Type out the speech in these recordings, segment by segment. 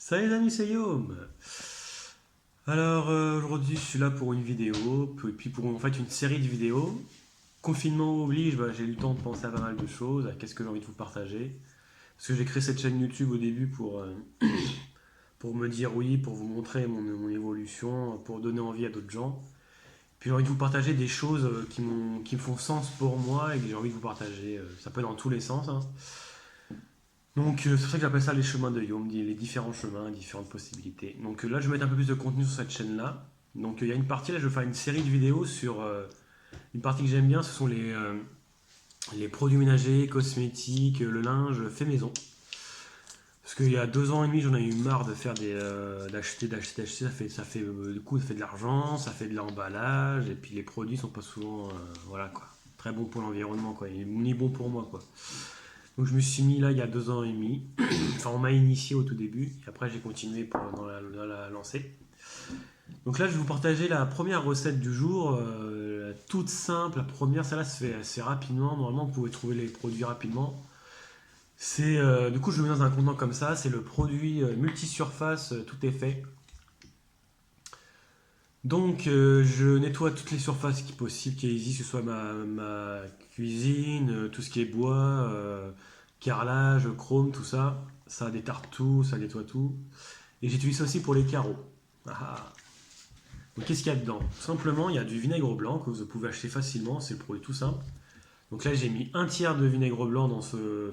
Salut les amis, c'est Guillaume. Alors aujourd'hui je suis là pour une vidéo, puis pour en fait une série de vidéos. Confinement oblige, j'ai eu le temps de penser à pas mal de choses, à qu'est-ce que j'ai envie de vous partager. Parce que j'ai créé cette chaîne YouTube au début pour me dire oui, pour vous montrer mon évolution, pour donner envie à d'autres gens. Puis j'ai envie de vous partager des choses qui me font sens pour moi et que j'ai envie de vous partager. Ça peut être dans tous les sens, hein. Donc c'est pour ça que j'appelle ça les chemins de Yom, les différents chemins, les différentes possibilités. Donc là je vais mettre un peu plus de contenu sur cette chaîne-là. Donc il y a une partie là, je vais faire une série de vidéos sur une partie que j'aime bien, ce sont les produits ménagers, cosmétiques, le linge fait maison. Parce qu'il y a 2 ans et demi, j'en ai eu marre de faire d'acheter. Du coup, ça fait de l'argent, ça fait de l'emballage, et puis les produits sont pas souvent, voilà quoi, très bons pour l'environnement quoi, ni bons pour moi quoi. Donc je me suis mis là il y a 2 ans et demi. Enfin, on m'a initié au tout début, et après j'ai continué dans la lancée. Donc là, je vais vous partager la première recette du jour, toute simple. La première, celle-là se fait assez rapidement. Normalement, vous pouvez trouver les produits rapidement. Du coup, je le mets dans un contenant comme ça. C'est le produit multisurface, tout est fait. Donc, je nettoie toutes les surfaces possibles qui existent, que ce soit ma cuisine, tout ce qui est bois, carrelage, chrome, tout ça. Ça détartre tout, ça nettoie tout. Et j'utilise ça aussi pour les carreaux. Ah. Donc, qu'est-ce qu'il y a dedans? Tout simplement, il y a du vinaigre blanc que vous pouvez acheter facilement, c'est le produit tout simple. Donc là, j'ai mis un tiers de vinaigre blanc dans ce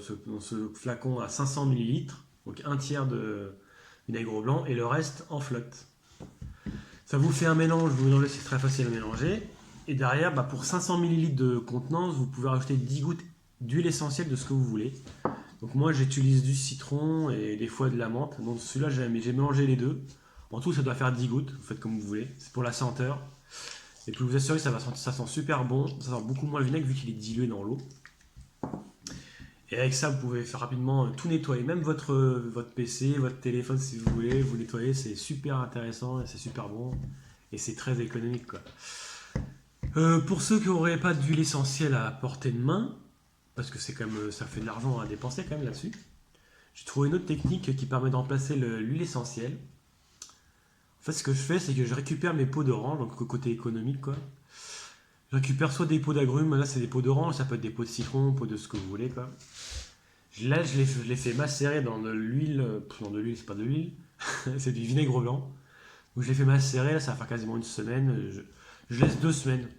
flacon à 500 millilitres. Donc un tiers de vinaigre blanc et le reste en flotte. Ça vous fait un mélange, vous mélangez, c'est très facile à mélanger. Et derrière, pour 500 millilitres de contenance, vous pouvez rajouter 10 gouttes d'huile essentielle de ce que vous voulez. Donc moi, j'utilise du citron et des fois de la menthe. Donc celui-là, j'ai mélangé les deux. En tout, ça doit faire 10 gouttes, vous faites comme vous voulez. C'est pour la senteur. Et puis vous assurez que ça sent super bon. Ça sent beaucoup moins le vinaigre vu qu'il est dilué dans l'eau. Et avec ça, vous pouvez faire rapidement tout nettoyer. Même votre PC, votre téléphone, si vous voulez, vous nettoyez. C'est super intéressant et c'est super bon. Et c'est très économique, quoi. Pour ceux qui n'auraient pas d'huile essentielle à portée de main, parce que c'est comme ça fait de l'argent à dépenser quand même là-dessus, j'ai trouvé une autre technique qui permet de remplacer l'huile essentielle. En fait, ce que je fais, c'est que je récupère mes pots d'orange, donc côté économique, quoi. Je récupère soit des pots d'agrumes, là c'est des pots d'orange, ça peut être des pots de citron, pots de ce que vous voulez, quoi. Là, je les fais macérer dans de l'huile. Non, de l'huile, c'est pas de l'huile, c'est du vinaigre blanc. Donc je les fais macérer, là ça va faire quasiment une semaine. Je laisse 2 semaines.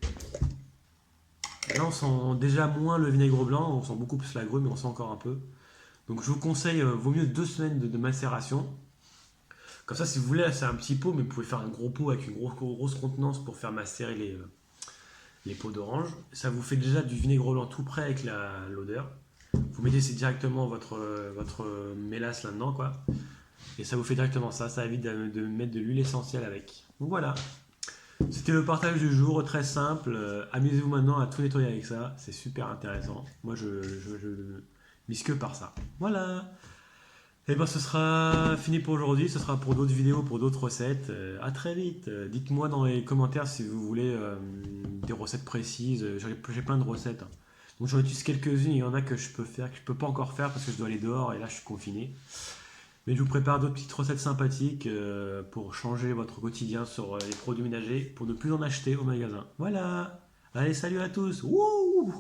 Là, on sent déjà moins le vinaigre blanc, on sent beaucoup plus l'agrume, mais on sent encore un peu. Donc je vous conseille, vaut mieux 2 semaines de macération. Comme ça, si vous voulez, c'est un petit pot, mais vous pouvez faire un gros pot avec une grosse contenance pour faire macérer les pots d'orange. Ça vous fait déjà du vinaigre blanc tout prêt avec l'odeur. Vous mettez directement votre mélasse là-dedans, quoi. Et ça vous fait directement ça. Ça évite de mettre de l'huile essentielle avec. Donc voilà. C'était le partage du jour, très simple. Amusez-vous maintenant à tout nettoyer avec ça. C'est super intéressant. Moi, je mise que par ça. Voilà. Et ben, ce sera fini pour aujourd'hui. Ce sera pour d'autres vidéos, pour d'autres recettes. À très vite. Dites-moi dans les commentaires si vous voulez des recettes précises. J'ai plein de recettes, hein. Donc j'en utilise quelques-unes. Il y en a que je peux faire, que je peux pas encore faire parce que je dois aller dehors et là je suis confiné. Mais je vous prépare d'autres petites recettes sympathiques pour changer votre quotidien sur les produits ménagers, pour ne plus en acheter au magasin. Voilà. Allez, salut à tous. Wouh!